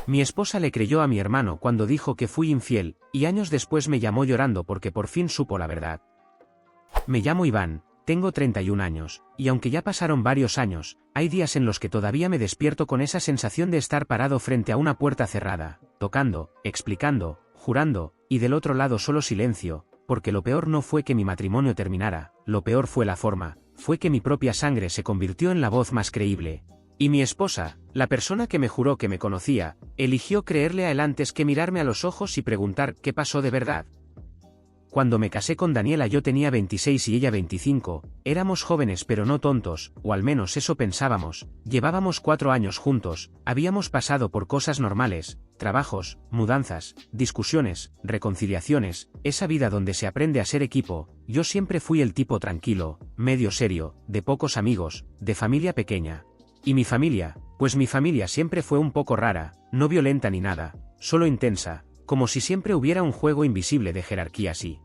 Mi esposa le creyó a mi hermano cuando dijo que fui infiel, y años después me llamó llorando porque por fin supo la verdad. Me llamo Iván, tengo 31 años, y aunque ya pasaron varios años, hay días en los que todavía me despierto con esa sensación de estar parado frente a una puerta cerrada, tocando, explicando, jurando, y del otro lado solo silencio, porque lo peor no fue que mi matrimonio terminara, lo peor fue la forma, fue que mi propia sangre se convirtió en la voz más creíble. Y mi esposa, la persona que me juró que me conocía, eligió creerle a él antes que mirarme a los ojos y preguntar qué pasó de verdad. Cuando me casé con Daniela yo tenía 26 y ella 25, éramos jóvenes pero no tontos, o al menos eso pensábamos, llevábamos 4 años juntos, habíamos pasado por cosas normales, trabajos, mudanzas, discusiones, reconciliaciones, esa vida donde se aprende a ser equipo. Yo siempre fui el tipo tranquilo, medio serio, de pocos amigos, de familia pequeña. Y mi familia, pues mi familia siempre fue un poco rara, no violenta ni nada, solo intensa, como si siempre hubiera un juego invisible de jerarquía así.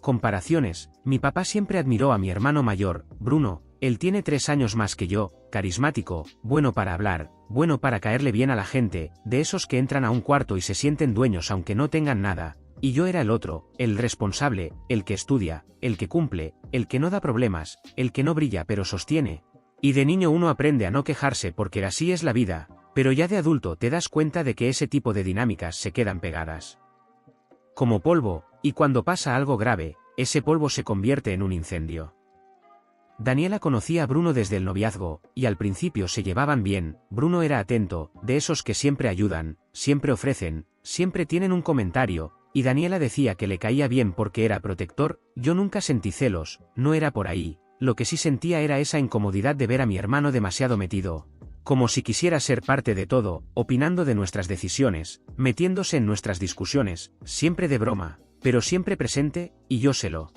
Comparaciones, mi papá siempre admiró a mi hermano mayor, Bruno, él tiene 3 años más que yo, carismático, bueno para hablar, bueno para caerle bien a la gente, de esos que entran a un cuarto y se sienten dueños aunque no tengan nada, y yo era el otro, el responsable, el que estudia, el que cumple, el que no da problemas, el que no brilla pero sostiene. Y de niño uno aprende a no quejarse porque así es la vida, pero ya de adulto te das cuenta de que ese tipo de dinámicas se quedan pegadas como polvo, y cuando pasa algo grave, ese polvo se convierte en un incendio. Daniela conocía a Bruno desde el noviazgo, y al principio se llevaban bien. Bruno era atento, de esos que siempre ayudan, siempre ofrecen, siempre tienen un comentario, y Daniela decía que le caía bien porque era protector. Yo nunca sentí celos, no era por ahí. Lo que sí sentía era esa incomodidad de ver a mi hermano demasiado metido, como si quisiera ser parte de todo, opinando de nuestras decisiones, metiéndose en nuestras discusiones, siempre de broma, pero siempre presente, y yo se lo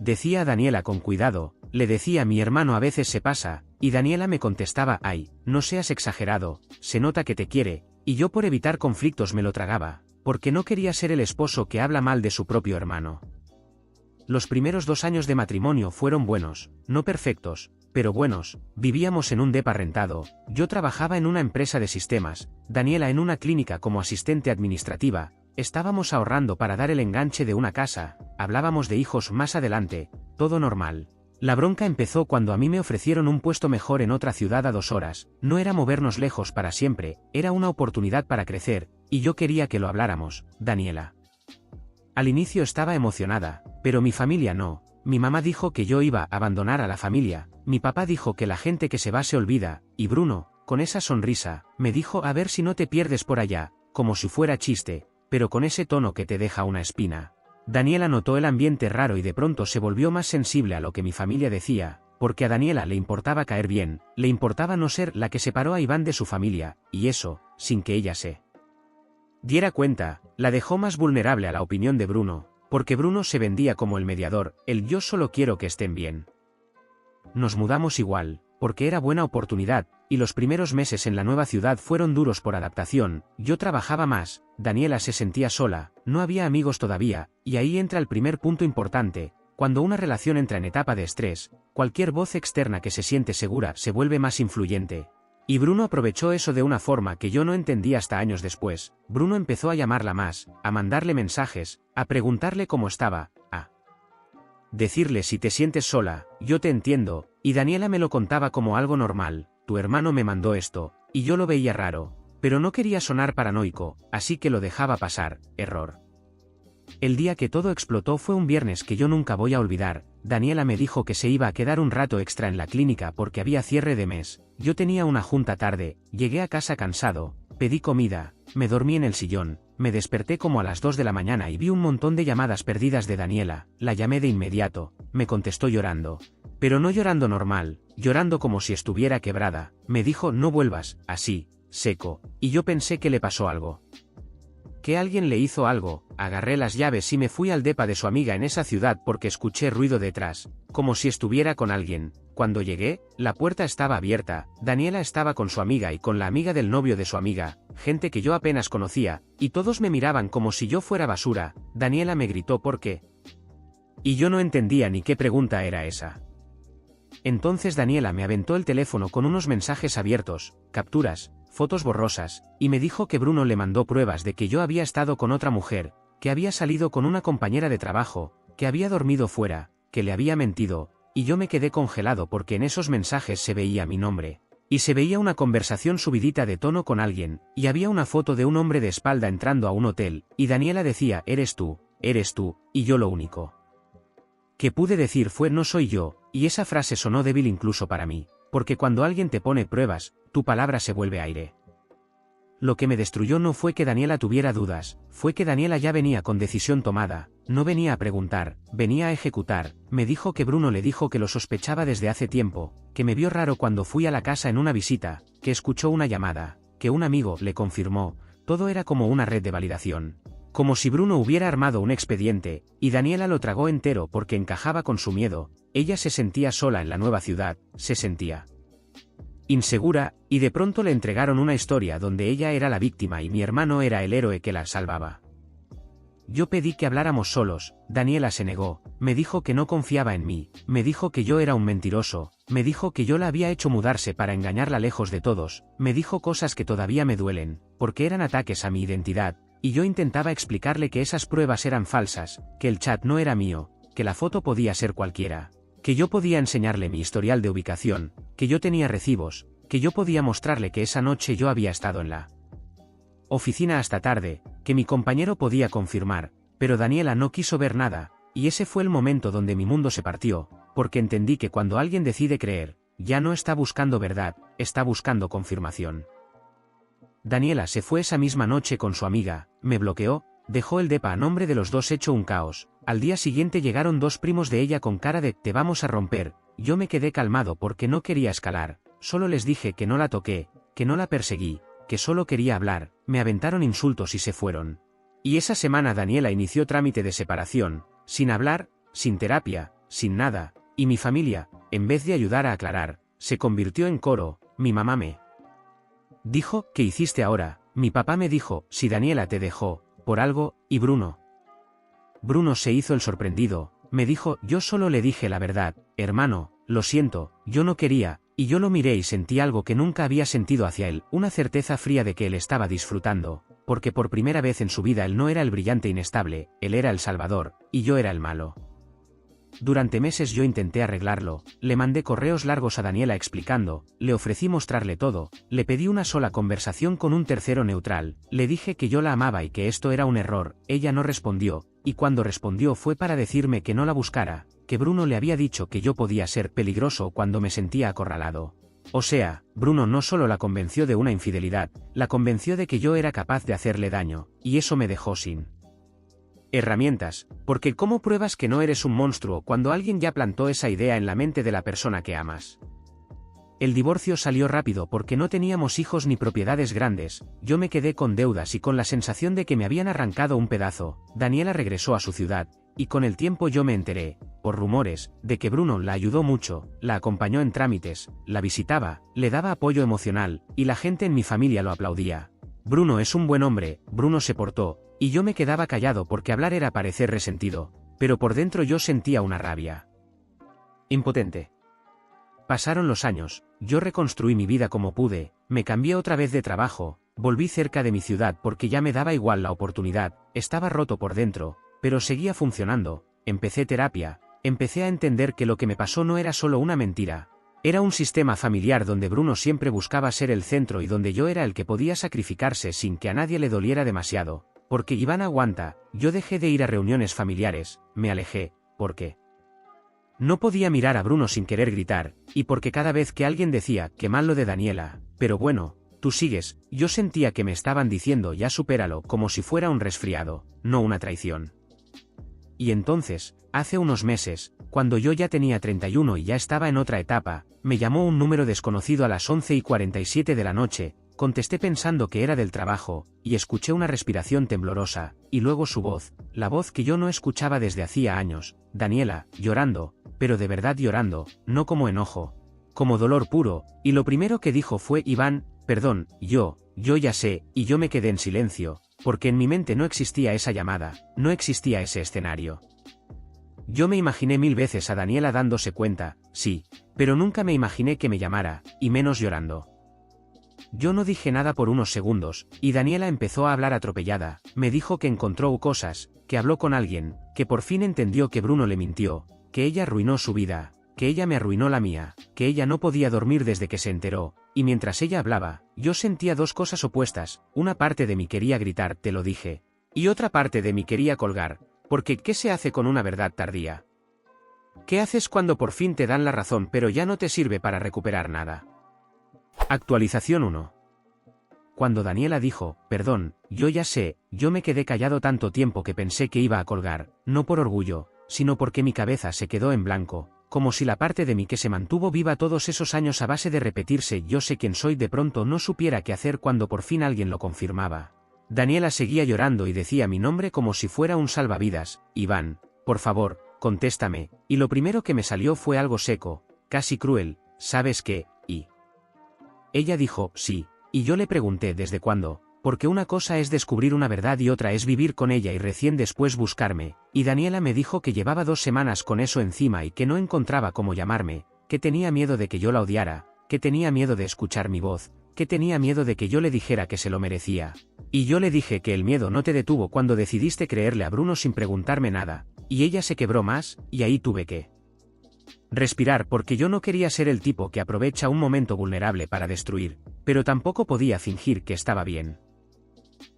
decía a Daniela con cuidado, le decía mi hermano a veces se pasa, y Daniela me contestaba ay, no seas exagerado, se nota que te quiere, y yo por evitar conflictos me lo tragaba, porque no quería ser el esposo que habla mal de su propio hermano. Los primeros 2 años de matrimonio fueron buenos, no perfectos, pero buenos. Vivíamos en un depa rentado, yo trabajaba en una empresa de sistemas, Daniela en una clínica como asistente administrativa, estábamos ahorrando para dar el enganche de una casa, hablábamos de hijos más adelante, todo normal. La bronca empezó cuando a mí me ofrecieron un puesto mejor en otra ciudad a 2 horas, no era movernos lejos para siempre, era una oportunidad para crecer, y yo quería que lo habláramos, Daniela. Al inicio estaba emocionada, pero mi familia no. Mi mamá dijo que yo iba a abandonar a la familia, mi papá dijo que la gente que se va se olvida, y Bruno, con esa sonrisa, me dijo a ver si no te pierdes por allá, como si fuera chiste, pero con ese tono que te deja una espina. Daniela notó el ambiente raro y de pronto se volvió más sensible a lo que mi familia decía, porque a Daniela le importaba caer bien, le importaba no ser la que separó a Iván de su familia, y eso, sin que ella se diera cuenta, la dejó más vulnerable a la opinión de Bruno, porque Bruno se vendía como el mediador, el yo solo quiero que estén bien. Nos mudamos igual, porque era buena oportunidad, y los primeros meses en la nueva ciudad fueron duros por adaptación. Yo trabajaba más, Daniela se sentía sola, no había amigos todavía, y ahí entra el primer punto importante. Cuando una relación entra en etapa de estrés, cualquier voz externa que se siente segura se vuelve más influyente. Y Bruno aprovechó eso de una forma que yo no entendí hasta años después. Bruno empezó a llamarla más, a mandarle mensajes, a preguntarle cómo estaba, a decirle si te sientes sola, yo te entiendo, y Daniela me lo contaba como algo normal, tu hermano me mandó esto, y yo lo veía raro, pero no quería sonar paranoico, así que lo dejaba pasar, error. El día que todo explotó fue un viernes que yo nunca voy a olvidar. Daniela me dijo que se iba a quedar un rato extra en la clínica porque había cierre de mes. Yo tenía una junta tarde, llegué a casa cansado, pedí comida, me dormí en el sillón, me desperté como a las 2 de la mañana y vi un montón de llamadas perdidas de Daniela, la llamé de inmediato, me contestó llorando. Pero no llorando normal, llorando como si estuviera quebrada, me dijo no vuelvas, así, seco, y yo pensé que le pasó algo. Que alguien le hizo algo. Agarré las llaves y me fui al depa de su amiga en esa ciudad porque escuché ruido detrás, como si estuviera con alguien. Cuando llegué, la puerta estaba abierta, Daniela estaba con su amiga y con la amiga del novio de su amiga, gente que yo apenas conocía, y todos me miraban como si yo fuera basura. Daniela me gritó ¿por qué? Y yo no entendía ni qué pregunta era esa. Entonces Daniela me aventó el teléfono con unos mensajes abiertos, capturas, fotos borrosas, y me dijo que Bruno le mandó pruebas de que yo había estado con otra mujer, que había salido con una compañera de trabajo, que había dormido fuera, que le había mentido, y yo me quedé congelado porque en esos mensajes se veía mi nombre. Y se veía una conversación subidita de tono con alguien, y había una foto de un hombre de espalda entrando a un hotel, y Daniela decía eres tú, y yo lo único que pude decir fue no soy yo, y esa frase sonó débil incluso para mí, porque cuando alguien te pone pruebas, tu palabra se vuelve aire. Lo que me destruyó no fue que Daniela tuviera dudas, fue que Daniela ya venía con decisión tomada, no venía a preguntar, venía a ejecutar. Me dijo que Bruno le dijo que lo sospechaba desde hace tiempo, que me vio raro cuando fui a la casa en una visita, que escuchó una llamada, que un amigo le confirmó, todo era como una red de validación. Como si Bruno hubiera armado un expediente, y Daniela lo tragó entero porque encajaba con su miedo. Ella se sentía sola en la nueva ciudad, se sentía insegura, y de pronto le entregaron una historia donde ella era la víctima y mi hermano era el héroe que la salvaba. Yo pedí que habláramos solos, Daniela se negó, me dijo que no confiaba en mí, me dijo que yo era un mentiroso, me dijo que yo la había hecho mudarse para engañarla lejos de todos, me dijo cosas que todavía me duelen, porque eran ataques a mi identidad, y yo intentaba explicarle que esas pruebas eran falsas, que el chat no era mío, que la foto podía ser cualquiera, que yo podía enseñarle mi historial de ubicación, que yo tenía recibos, que yo podía mostrarle que esa noche yo había estado en la oficina hasta tarde, que mi compañero podía confirmar, pero Daniela no quiso ver nada, y ese fue el momento donde mi mundo se partió, porque entendí que cuando alguien decide creer, ya no está buscando verdad, está buscando confirmación. Daniela se fue esa misma noche con su amiga, me bloqueó, dejó el depa a nombre de los dos hecho un caos. Al día siguiente llegaron dos primos de ella con cara de te vamos a romper, yo me quedé calmado porque no quería escalar, solo les dije que no la toqué, que no la perseguí, que solo quería hablar, me aventaron insultos y se fueron. Y esa semana Daniela inició trámite de separación, sin hablar, sin terapia, sin nada, y mi familia, en vez de ayudar a aclarar, se convirtió en coro. Mi mamá me dijo, ¿qué hiciste ahora? Mi papá me dijo, si Daniela te dejó, por algo, y Bruno se hizo el sorprendido, me dijo, yo solo le dije la verdad, hermano, lo siento, yo no quería, y yo lo miré y sentí algo que nunca había sentido hacia él, una certeza fría de que él estaba disfrutando, porque por primera vez en su vida él no era el brillante inestable, él era el salvador, y yo era el malo. Durante meses yo intenté arreglarlo, le mandé correos largos a Daniela explicando, le ofrecí mostrarle todo, le pedí una sola conversación con un tercero neutral, le dije que yo la amaba y que esto era un error, ella no respondió, y cuando respondió fue para decirme que no la buscara, que Bruno le había dicho que yo podía ser peligroso cuando me sentía acorralado. O sea, Bruno no solo la convenció de una infidelidad, la convenció de que yo era capaz de hacerle daño, y eso me dejó sin herramientas, porque ¿cómo pruebas que no eres un monstruo cuando alguien ya plantó esa idea en la mente de la persona que amas? El divorcio salió rápido porque no teníamos hijos ni propiedades grandes, yo me quedé con deudas y con la sensación de que me habían arrancado un pedazo. Daniela regresó a su ciudad, y con el tiempo yo me enteré, por rumores, de que Bruno la ayudó mucho, la acompañó en trámites, la visitaba, le daba apoyo emocional, y la gente en mi familia lo aplaudía. Bruno es un buen hombre, Bruno se portó, y yo me quedaba callado porque hablar era parecer resentido, pero por dentro yo sentía una rabia impotente. Pasaron los años, yo reconstruí mi vida como pude, me cambié otra vez de trabajo, volví cerca de mi ciudad porque ya me daba igual la oportunidad, estaba roto por dentro, pero seguía funcionando, empecé terapia, empecé a entender que lo que me pasó no era solo una mentira, era un sistema familiar donde Bruno siempre buscaba ser el centro y donde yo era el que podía sacrificarse sin que a nadie le doliera demasiado. Porque Iván aguanta, yo dejé de ir a reuniones familiares, me alejé, porque no podía mirar a Bruno sin querer gritar, y porque cada vez que alguien decía, qué mal lo de Daniela, pero bueno, tú sigues, yo sentía que me estaban diciendo ya supéralo como si fuera un resfriado, no una traición. Y entonces, hace unos meses, cuando yo ya tenía 31 y ya estaba en otra etapa, me llamó un número desconocido a las 11:47 de la noche, contesté pensando que era del trabajo, y escuché una respiración temblorosa, y luego su voz, la voz que yo no escuchaba desde hacía años, Daniela, llorando, pero de verdad llorando, no como enojo, como dolor puro, y lo primero que dijo fue Iván, perdón, yo ya sé, y yo me quedé en silencio, porque en mi mente no existía esa llamada, no existía ese escenario. Yo me imaginé 1000 veces a Daniela dándose cuenta, sí, pero nunca me imaginé que me llamara, y menos llorando. Yo no dije nada por unos segundos, y Daniela empezó a hablar atropellada. Me dijo que encontró cosas, que habló con alguien, que por fin entendió que Bruno le mintió, que ella arruinó su vida, que ella me arruinó la mía, que ella no podía dormir desde que se enteró, y mientras ella hablaba, yo sentía dos cosas opuestas. Una parte de mí quería gritar, te lo dije, y otra parte de mí quería colgar, porque ¿qué se hace con una verdad tardía? ¿Qué haces cuando por fin te dan la razón pero ya no te sirve para recuperar nada? Actualización 1. Cuando Daniela dijo, perdón, yo ya sé, yo me quedé callado tanto tiempo que pensé que iba a colgar, no por orgullo, sino porque mi cabeza se quedó en blanco, como si la parte de mí que se mantuvo viva todos esos años a base de repetirse yo sé quién soy de pronto no supiera qué hacer cuando por fin alguien lo confirmaba. Daniela seguía llorando y decía mi nombre como si fuera un salvavidas, Iván, por favor, contéstame, y lo primero que me salió fue algo seco, casi cruel, ¿sabes qué? Y ella dijo, sí, y yo le pregunté desde cuándo, porque una cosa es descubrir una verdad y otra es vivir con ella y recién después buscarme, y Daniela me dijo que llevaba 2 semanas con eso encima y que no encontraba cómo llamarme, que tenía miedo de que yo la odiara, que tenía miedo de escuchar mi voz, que tenía miedo de que yo le dijera que se lo merecía. Y yo le dije que el miedo no te detuvo cuando decidiste creerle a Bruno sin preguntarme nada, y ella se quebró más, y ahí tuve que respirar porque yo no quería ser el tipo que aprovecha un momento vulnerable para destruir, pero tampoco podía fingir que estaba bien.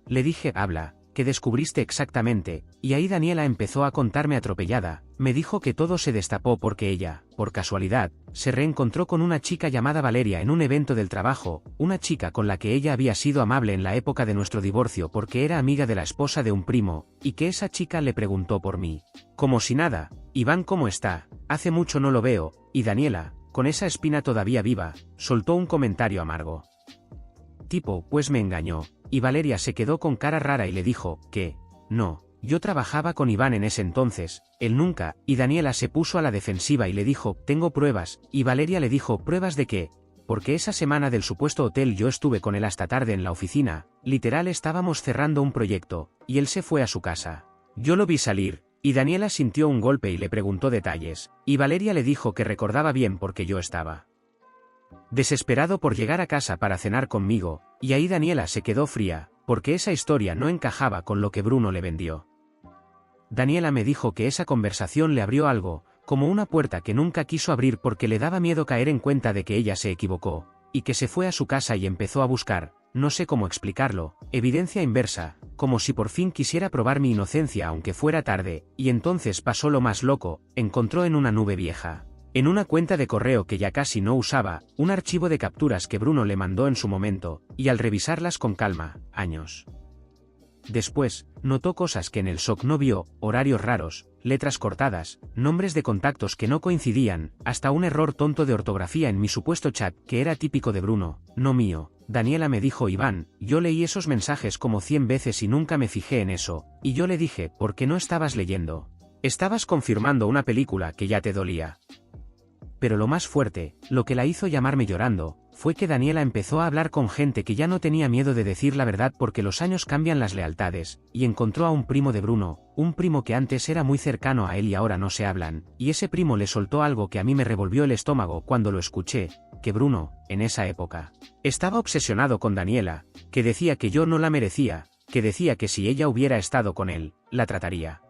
Le dije, habla, que descubriste exactamente, y ahí Daniela empezó a contarme atropellada, me dijo que todo se destapó porque ella, por casualidad, se reencontró con una chica llamada Valeria en un evento del trabajo, una chica con la que ella había sido amable en la época de nuestro divorcio porque era amiga de la esposa de un primo, y que esa chica le preguntó por mí. Como si nada, Iván, ¿cómo está? Hace mucho no lo veo, y Daniela, con esa espina todavía viva, soltó un comentario amargo. Tipo, pues me engañó, y Valeria se quedó con cara rara y le dijo, que, no, yo trabajaba con Iván en ese entonces, él nunca, y Daniela se puso a la defensiva y le dijo, tengo pruebas, y Valeria le dijo, ¿pruebas de qué? Porque esa semana del supuesto hotel yo estuve con él hasta tarde en la oficina, literal estábamos cerrando un proyecto, y él se fue a su casa. Yo lo vi salir, y Daniela sintió un golpe y le preguntó detalles, y Valeria le dijo que recordaba bien porque yo estaba desesperado por llegar a casa para cenar conmigo, y ahí Daniela se quedó fría, porque esa historia no encajaba con lo que Bruno le vendió. Daniela me dijo que esa conversación le abrió algo, como una puerta que nunca quiso abrir porque le daba miedo caer en cuenta de que ella se equivocó, y que se fue a su casa y empezó a buscar, no sé cómo explicarlo, evidencia inversa, como si por fin quisiera probar mi inocencia aunque fuera tarde, y entonces pasó lo más loco, encontró en una nube vieja, en una cuenta de correo que ya casi no usaba, un archivo de capturas que Bruno le mandó en su momento, y al revisarlas con calma, años después, notó cosas que en el SOC no vio, horarios raros, letras cortadas, nombres de contactos que no coincidían, hasta un error tonto de ortografía en mi supuesto chat que era típico de Bruno, no mío. Daniela me dijo, Iván, yo leí esos mensajes como 100 veces y nunca me fijé en eso, y yo le dije, ¿por qué no estabas leyendo? Estabas confirmando una película que ya te dolía. Pero lo más fuerte, lo que la hizo llamarme llorando, fue que Daniela empezó a hablar con gente que ya no tenía miedo de decir la verdad porque los años cambian las lealtades, y encontró a un primo de Bruno, un primo que antes era muy cercano a él y ahora no se hablan, y ese primo le soltó algo que a mí me revolvió el estómago cuando lo escuché, que Bruno, en esa época, estaba obsesionado con Daniela, que decía que yo no la merecía, que decía que si ella hubiera estado con él, la trataría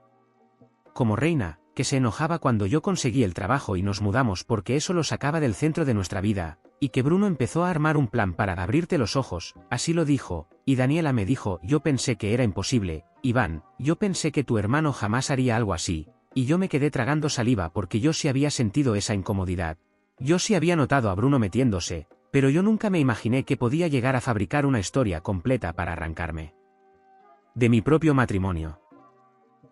como reina, que se enojaba cuando yo conseguí el trabajo y nos mudamos porque eso lo sacaba del centro de nuestra vida, y que Bruno empezó a armar un plan para abrirte los ojos, así lo dijo, y Daniela me dijo, yo pensé que era imposible, Iván, yo pensé que tu hermano jamás haría algo así, y yo me quedé tragando saliva porque yo sí había sentido esa incomodidad. Yo sí había notado a Bruno metiéndose, pero yo nunca me imaginé que podía llegar a fabricar una historia completa para arrancarme de mi propio matrimonio.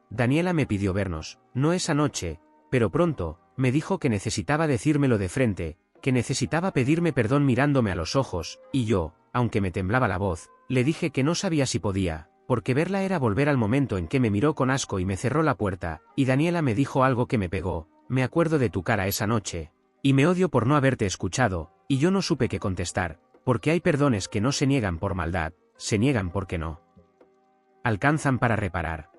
Daniela me pidió vernos, no esa noche, pero pronto, me dijo que necesitaba decírmelo de frente, que necesitaba pedirme perdón mirándome a los ojos, y yo, aunque me temblaba la voz, le dije que no sabía si podía, porque verla era volver al momento en que me miró con asco y me cerró la puerta, y Daniela me dijo algo que me pegó, me acuerdo de tu cara esa noche, y me odio por no haberte escuchado, y yo no supe qué contestar, porque hay perdones que no se niegan por maldad, se niegan porque no alcanzan para reparar.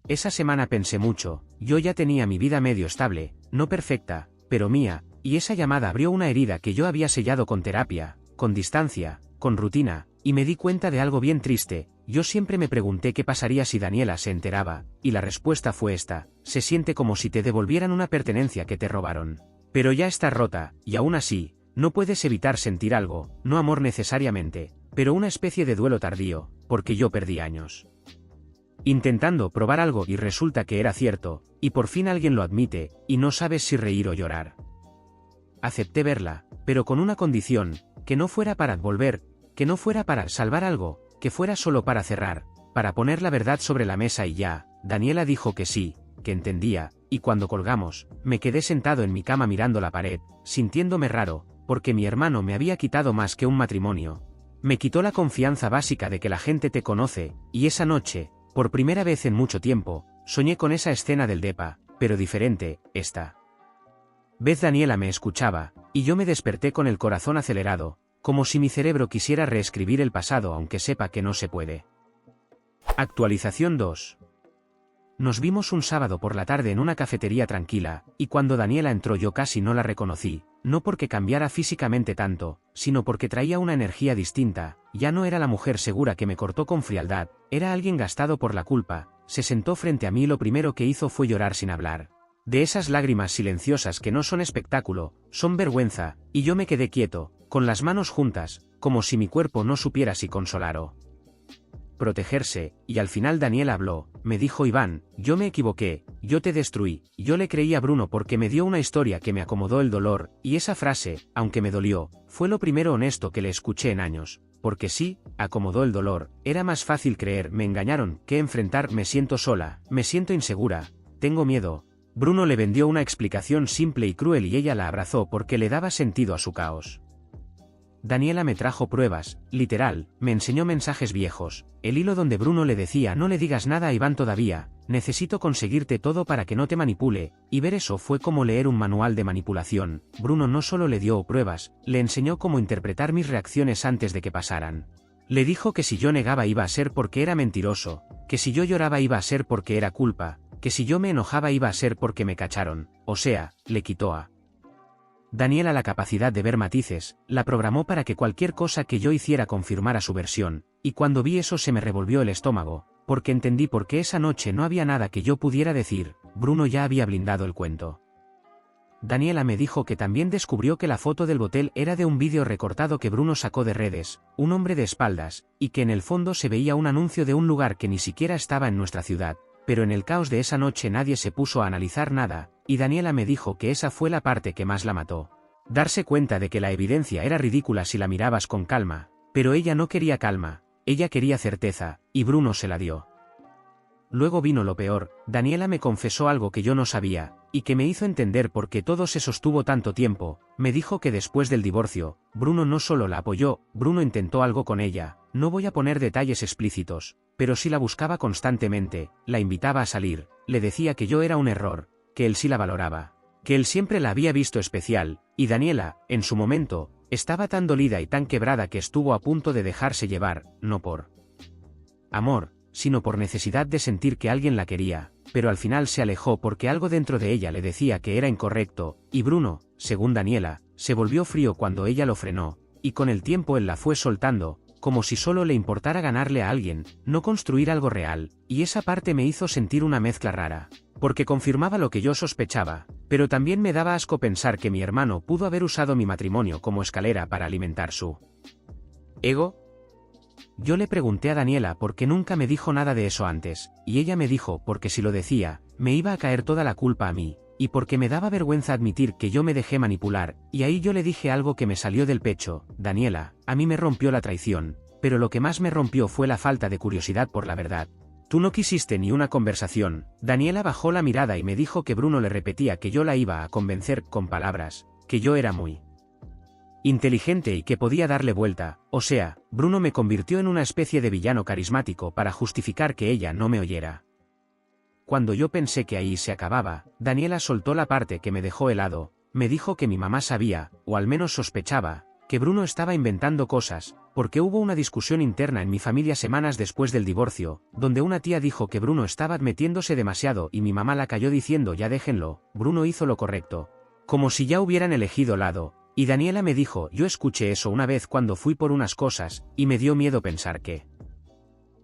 Esa semana pensé mucho, yo ya tenía mi vida medio estable, no perfecta, pero mía, y esa llamada abrió una herida que yo había sellado con terapia, con distancia, con rutina, y me di cuenta de algo bien triste. Yo siempre me pregunté qué pasaría si Daniela se enteraba, y la respuesta fue esta: se siente como si te devolvieran una pertenencia que te robaron. Pero ya está rota, y aún así, no puedes evitar sentir algo, no amor necesariamente, pero una especie de duelo tardío, porque yo perdí años intentando probar algo y resulta que era cierto, y por fin alguien lo admite, y no sabes si reír o llorar. Acepté verla, pero con una condición: que no fuera para volver, que no fuera para salvar algo, que fuera solo para cerrar, para poner la verdad sobre la mesa y ya. Daniela dijo que sí, que entendía, y cuando colgamos, me quedé sentado en mi cama mirando la pared, sintiéndome raro, porque mi hermano me había quitado más que un matrimonio. Me quitó la confianza básica de que la gente te conoce, y esa noche, por primera vez en mucho tiempo, soñé con esa escena del depa, pero diferente, esta vez Daniela me escuchaba, y yo me desperté con el corazón acelerado, como si mi cerebro quisiera reescribir el pasado aunque sepa que no se puede. Actualización 2. Nos vimos un sábado por la tarde en una cafetería tranquila, y cuando Daniela entró yo casi no la reconocí, no porque cambiara físicamente tanto, sino porque traía una energía distinta. Ya no era la mujer segura que me cortó con frialdad, era alguien gastado por la culpa. Se sentó frente a mí y lo primero que hizo fue llorar sin hablar. De esas lágrimas silenciosas que no son espectáculo, son vergüenza, y yo me quedé quieto, con las manos juntas, como si mi cuerpo no supiera si consolar o protegerse, y al final Daniela habló. Me dijo: Iván, yo me equivoqué, yo te destruí, yo le creí a Bruno porque me dio una historia que me acomodó el dolor, y esa frase, aunque me dolió, fue lo primero honesto que le escuché en años, porque sí, acomodó el dolor, era más fácil creer me engañaron que enfrentar me siento sola, me siento insegura, tengo miedo. Bruno le vendió una explicación simple y cruel y ella la abrazó porque le daba sentido a su caos. Daniela me trajo pruebas, literal, me enseñó mensajes viejos, el hilo donde Bruno le decía: no le digas nada a Iván todavía, necesito conseguirte todo para que no te manipule, y ver eso fue como leer un manual de manipulación. Bruno no solo le dio pruebas, le enseñó cómo interpretar mis reacciones antes de que pasaran. Le dijo que si yo negaba iba a ser porque era mentiroso, que si yo lloraba iba a ser porque era culpa, que si yo me enojaba iba a ser porque me cacharon, o sea, le quitó a Daniela la capacidad de ver matices, la programó para que cualquier cosa que yo hiciera confirmara su versión, y cuando vi eso se me revolvió el estómago, porque entendí por qué esa noche no había nada que yo pudiera decir. Bruno ya había blindado el cuento. Daniela me dijo que también descubrió que la foto del botel era de un vídeo recortado que Bruno sacó de redes, un hombre de espaldas, y que en el fondo se veía un anuncio de un lugar que ni siquiera estaba en nuestra ciudad. Pero en el caos de esa noche nadie se puso a analizar nada, y Daniela me dijo que esa fue la parte que más la mató. Darse cuenta de que la evidencia era ridícula si la mirabas con calma, pero ella no quería calma, ella quería certeza, y Bruno se la dio. Luego vino lo peor. Daniela me confesó algo que yo no sabía, y que me hizo entender por qué todo se sostuvo tanto tiempo. Me dijo que después del divorcio, Bruno no solo la apoyó, Bruno intentó algo con ella. No voy a poner detalles explícitos, pero sí la buscaba constantemente, la invitaba a salir, le decía que yo era un error, que él sí la valoraba, que él siempre la había visto especial, y Daniela, en su momento, estaba tan dolida y tan quebrada que estuvo a punto de dejarse llevar, no por amor, sino por necesidad de sentir que alguien la quería, pero al final se alejó porque algo dentro de ella le decía que era incorrecto, y Bruno, según Daniela, se volvió frío cuando ella lo frenó, y con el tiempo él la fue soltando, como si solo le importara ganarle a alguien, no construir algo real, y esa parte me hizo sentir una mezcla rara, porque confirmaba lo que yo sospechaba, pero también me daba asco pensar que mi hermano pudo haber usado mi matrimonio como escalera para alimentar su ego. Yo le pregunté a Daniela por qué nunca me dijo nada de eso antes, y ella me dijo porque si lo decía, me iba a caer toda la culpa a mí, y porque me daba vergüenza admitir que yo me dejé manipular, y ahí yo le dije algo que me salió del pecho: Daniela, a mí me rompió la traición, pero lo que más me rompió fue la falta de curiosidad por la verdad. Tú no quisiste ni una conversación. Daniela bajó la mirada y me dijo que Bruno le repetía que yo la iba a convencer con palabras, que yo era muy inteligente y que podía darle vuelta, o sea, Bruno me convirtió en una especie de villano carismático para justificar que ella no me oyera. Cuando yo pensé que ahí se acababa, Daniela soltó la parte que me dejó helado, me dijo que mi mamá sabía, o al menos sospechaba, que Bruno estaba inventando cosas, porque hubo una discusión interna en mi familia semanas después del divorcio, donde una tía dijo que Bruno estaba metiéndose demasiado y mi mamá la cayó diciendo: ya déjenlo, Bruno hizo lo correcto. Como si ya hubieran elegido lado. Y Daniela me dijo, yo escuché eso una vez cuando fui por unas cosas, y me dio miedo pensar que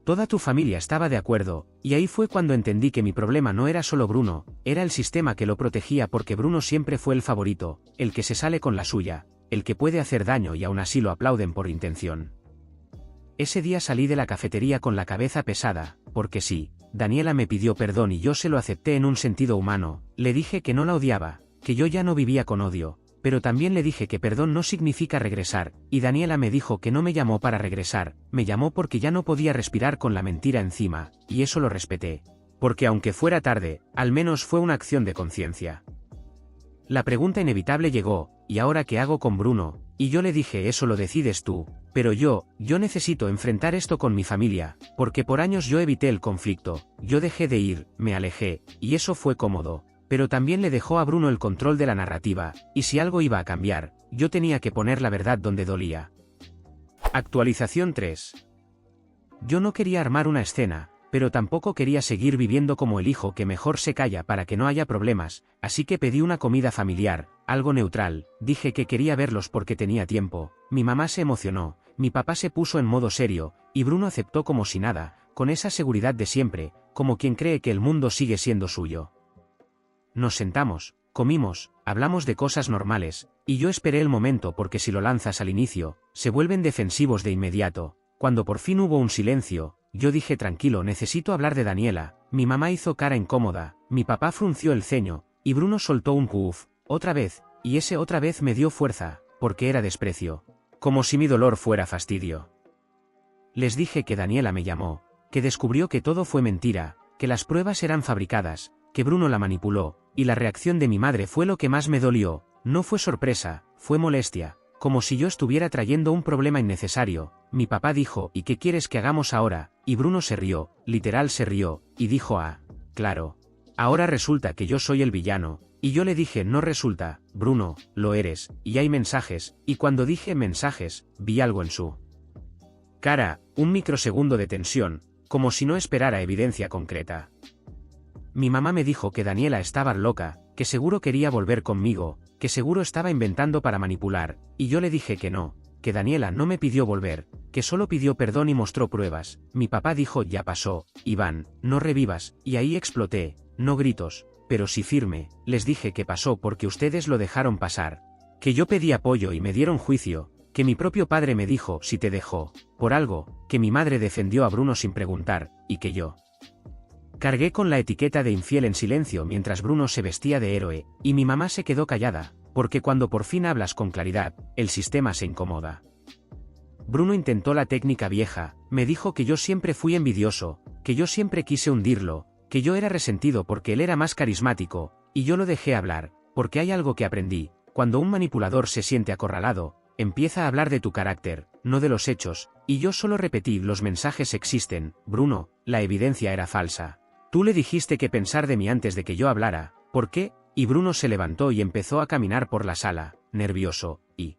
toda tu familia estaba de acuerdo, y ahí fue cuando entendí que mi problema no era solo Bruno, era el sistema que lo protegía porque Bruno siempre fue el favorito, el que se sale con la suya, el que puede hacer daño y aún así lo aplauden por intención. Ese día salí de la cafetería con la cabeza pesada, porque sí, Daniela me pidió perdón y yo se lo acepté en un sentido humano, le dije que no la odiaba, que yo ya no vivía con odio, pero también le dije que perdón no significa regresar, y Daniela me dijo que no me llamó para regresar, me llamó porque ya no podía respirar con la mentira encima, y eso lo respeté. Porque aunque fuera tarde, al menos fue una acción de conciencia. La pregunta inevitable llegó, ¿y ahora qué hago con Bruno? Y yo le dije, eso lo decides tú, pero yo necesito enfrentar esto con mi familia, porque por años yo evité el conflicto, yo dejé de ir, me alejé, y eso fue cómodo. Pero también le dejó a Bruno el control de la narrativa, y si algo iba a cambiar, yo tenía que poner la verdad donde dolía. Actualización 3. Yo no quería armar una escena, pero tampoco quería seguir viviendo como el hijo que mejor se calla para que no haya problemas, así que pedí una comida familiar, algo neutral, dije que quería verlos porque tenía tiempo, mi mamá se emocionó, mi papá se puso en modo serio, y Bruno aceptó como si nada, con esa seguridad de siempre, como quien cree que el mundo sigue siendo suyo. Nos sentamos, comimos, hablamos de cosas normales, y yo esperé el momento porque si lo lanzas al inicio, se vuelven defensivos de inmediato. Cuando por fin hubo un silencio, yo dije tranquilo, necesito hablar de Daniela, mi mamá hizo cara incómoda, mi papá frunció el ceño, y Bruno soltó un puff, otra vez, y ese otra vez me dio fuerza, porque era desprecio. Como si mi dolor fuera fastidio. Les dije que Daniela me llamó, que descubrió que todo fue mentira, que las pruebas eran fabricadas, que Bruno la manipuló, y la reacción de mi madre fue lo que más me dolió, no fue sorpresa, fue molestia, como si yo estuviera trayendo un problema innecesario. Mi papá dijo, ¿y qué quieres que hagamos ahora? Y Bruno se rió, literal se rió, y dijo, claro. Ahora resulta que yo soy el villano, y yo le dije, no resulta, Bruno, lo eres, y hay mensajes, y cuando dije mensajes, vi algo en su cara, un microsegundo de tensión, como si no esperara evidencia concreta. Mi mamá me dijo que Daniela estaba loca, que seguro quería volver conmigo, que seguro estaba inventando para manipular, y yo le dije que no, que Daniela no me pidió volver, que solo pidió perdón y mostró pruebas. Mi papá dijo, ya pasó, Iván, no revivas, y ahí exploté, no gritos, pero sí firme, les dije que pasó porque ustedes lo dejaron pasar, que yo pedí apoyo y me dieron juicio, que mi propio padre me dijo, si te dejó, por algo, que mi madre defendió a Bruno sin preguntar, y que yo cargué con la etiqueta de infiel en silencio mientras Bruno se vestía de héroe, y mi mamá se quedó callada, porque cuando por fin hablas con claridad, el sistema se incomoda. Bruno intentó la técnica vieja, me dijo que yo siempre fui envidioso, que yo siempre quise hundirlo, que yo era resentido porque él era más carismático, y yo lo dejé hablar, porque hay algo que aprendí, cuando un manipulador se siente acorralado, empieza a hablar de tu carácter, no de los hechos, y yo solo repetí, los mensajes existen, Bruno, la evidencia era falsa. Tú le dijiste que pensar de mí antes de que yo hablara, ¿por qué? Y Bruno se levantó y empezó a caminar por la sala, nervioso, y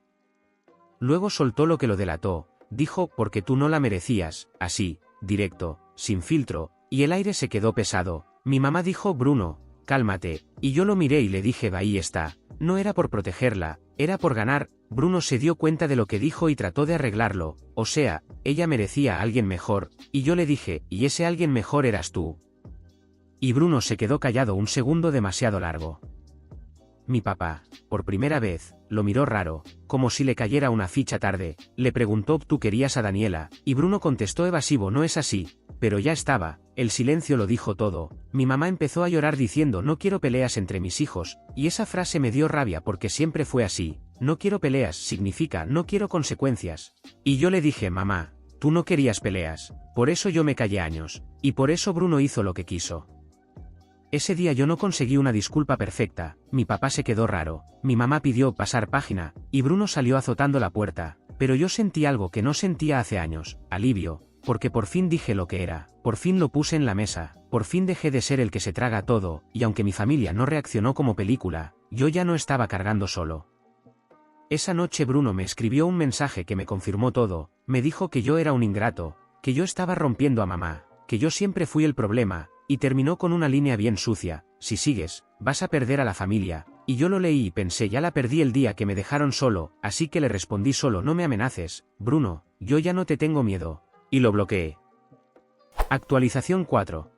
luego soltó lo que lo delató, dijo, porque tú no la merecías, así, directo, sin filtro, y el aire se quedó pesado. Mi mamá dijo, Bruno, cálmate, y yo lo miré y le dije, ahí está, no era por protegerla, era por ganar. Bruno se dio cuenta de lo que dijo y trató de arreglarlo, o sea, ella merecía a alguien mejor, y yo le dije, y ese alguien mejor eras tú. Y Bruno se quedó callado un segundo demasiado largo. Mi papá, por primera vez, lo miró raro, como si le cayera una ficha tarde, le preguntó, ¿tú querías a Daniela? Y Bruno contestó evasivo, no es así, pero ya estaba, el silencio lo dijo todo. Mi mamá empezó a llorar diciendo, no quiero peleas entre mis hijos, y esa frase me dio rabia porque siempre fue así, no quiero peleas significa no quiero consecuencias. Y yo le dije, mamá, tú no querías peleas, por eso yo me callé años, y por eso Bruno hizo lo que quiso. Ese día yo no conseguí una disculpa perfecta, mi papá se quedó raro, mi mamá pidió pasar página, y Bruno salió azotando la puerta, pero yo sentí algo que no sentía hace años, alivio, porque por fin dije lo que era, por fin lo puse en la mesa, por fin dejé de ser el que se traga todo, y aunque mi familia no reaccionó como película, yo ya no estaba cargando solo. Esa noche Bruno me escribió un mensaje que me confirmó todo, me dijo que yo era un ingrato, que yo estaba rompiendo a mamá, que yo siempre fui el problema, y terminó con una línea bien sucia, si sigues, vas a perder a la familia, y yo lo leí y pensé ya la perdí el día que me dejaron solo, así que le respondí solo no me amenaces, Bruno, yo ya no te tengo miedo, y lo bloqueé. Actualización 4.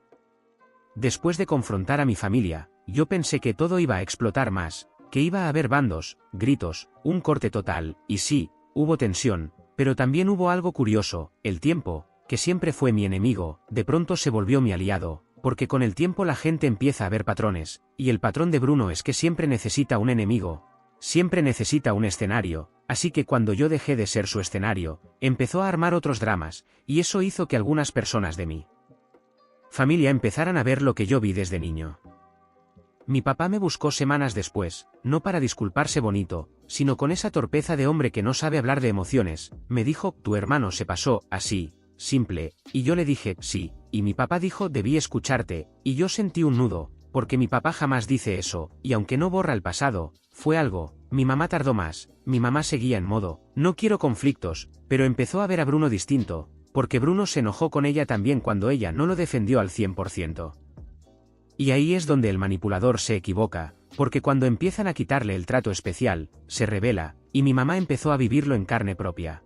Después de confrontar a mi familia, yo pensé que todo iba a explotar más, que iba a haber bandos, gritos, un corte total, y sí, hubo tensión, pero también hubo algo curioso, el tiempo, que siempre fue mi enemigo, de pronto se volvió mi aliado, porque con el tiempo la gente empieza a ver patrones, y el patrón de Bruno es que siempre necesita un enemigo, siempre necesita un escenario, así que cuando yo dejé de ser su escenario, empezó a armar otros dramas, y eso hizo que algunas personas de mi familia empezaran a ver lo que yo vi desde niño. Mi papá me buscó semanas después, no para disculparse bonito, sino con esa torpeza de hombre que no sabe hablar de emociones, me dijo, tu hermano se pasó, así, simple, y yo le dije, sí, y mi papá dijo, debí escucharte, y yo sentí un nudo, porque mi papá jamás dice eso, y aunque no borra el pasado, fue algo, mi mamá tardó más, mi mamá seguía en modo, no quiero conflictos, pero empezó a ver a Bruno distinto, porque Bruno se enojó con ella también cuando ella no lo defendió al 100%. Y ahí es donde el manipulador se equivoca, porque cuando empiezan a quitarle el trato especial, se revela, y mi mamá empezó a vivirlo en carne propia.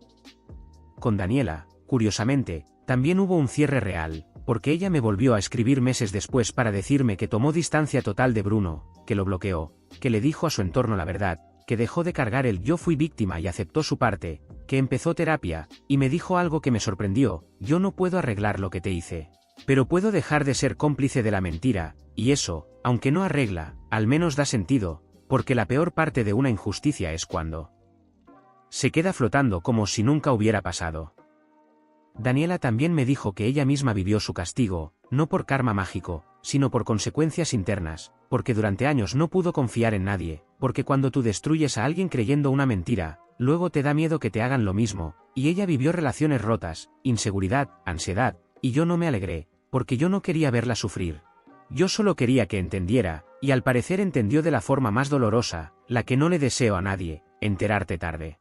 Con Daniela, curiosamente, también hubo un cierre real, porque ella me volvió a escribir meses después para decirme que tomó distancia total de Bruno, que lo bloqueó, que le dijo a su entorno la verdad, que dejó de cargar el yo fui víctima y aceptó su parte, que empezó terapia, y me dijo algo que me sorprendió, yo no puedo arreglar lo que te hice. Pero puedo dejar de ser cómplice de la mentira, y eso, aunque no arregla, al menos da sentido, porque la peor parte de una injusticia es cuando se queda flotando como si nunca hubiera pasado. Daniela también me dijo que ella misma vivió su castigo, no por karma mágico, sino por consecuencias internas, porque durante años no pudo confiar en nadie, porque cuando tú destruyes a alguien creyendo una mentira, luego te da miedo que te hagan lo mismo, y ella vivió relaciones rotas, inseguridad, ansiedad, y yo no me alegré, porque yo no quería verla sufrir. Yo solo quería que entendiera, y al parecer entendió de la forma más dolorosa, la que no le deseo a nadie, enterarte tarde.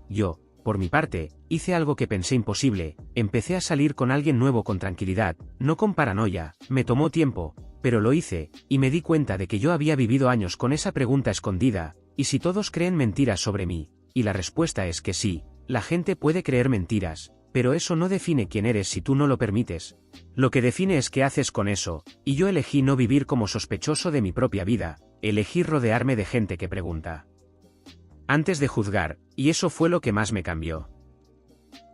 Yo, por mi parte, hice algo que pensé imposible, empecé a salir con alguien nuevo con tranquilidad, no con paranoia, me tomó tiempo, pero lo hice, y me di cuenta de que yo había vivido años con esa pregunta escondida, ¿y si todos creen mentiras sobre mí? Y la respuesta es que sí, la gente puede creer mentiras, pero eso no define quién eres si tú no lo permites. Lo que define es qué haces con eso, y yo elegí no vivir como sospechoso de mi propia vida, elegí rodearme de gente que pregunta antes de juzgar, y eso fue lo que más me cambió.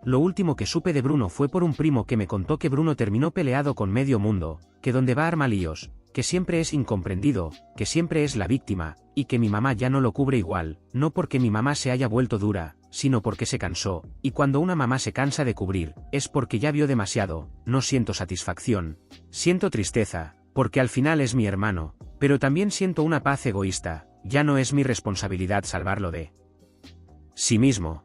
Lo último que supe de Bruno fue por un primo que me contó que Bruno terminó peleado con medio mundo, que donde va arma líos, que siempre es incomprendido, que siempre es la víctima, y que mi mamá ya no lo cubre igual, no porque mi mamá se haya vuelto dura, sino porque se cansó, y cuando una mamá se cansa de cubrir, es porque ya vio demasiado, no siento satisfacción, siento tristeza, porque al final es mi hermano, pero también siento una paz egoísta, ya no es mi responsabilidad salvarlo de sí mismo.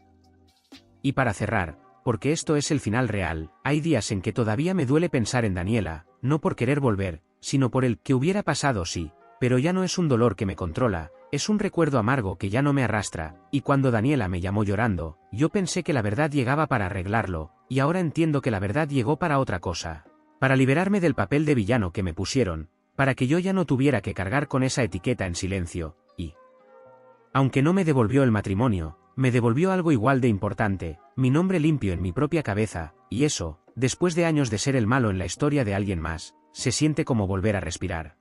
Y para cerrar, porque esto es el final real, hay días en que todavía me duele pensar en Daniela, no por querer volver, sino por el que hubiera pasado sí, pero ya no es un dolor que me controla, es un recuerdo amargo que ya no me arrastra, y cuando Daniela me llamó llorando, yo pensé que la verdad llegaba para arreglarlo, y ahora entiendo que la verdad llegó para otra cosa, para liberarme del papel de villano que me pusieron, para que yo ya no tuviera que cargar con esa etiqueta en silencio, y aunque no me devolvió el matrimonio, me devolvió algo igual de importante, mi nombre limpio en mi propia cabeza, y eso, después de años de ser el malo en la historia de alguien más, se siente como volver a respirar.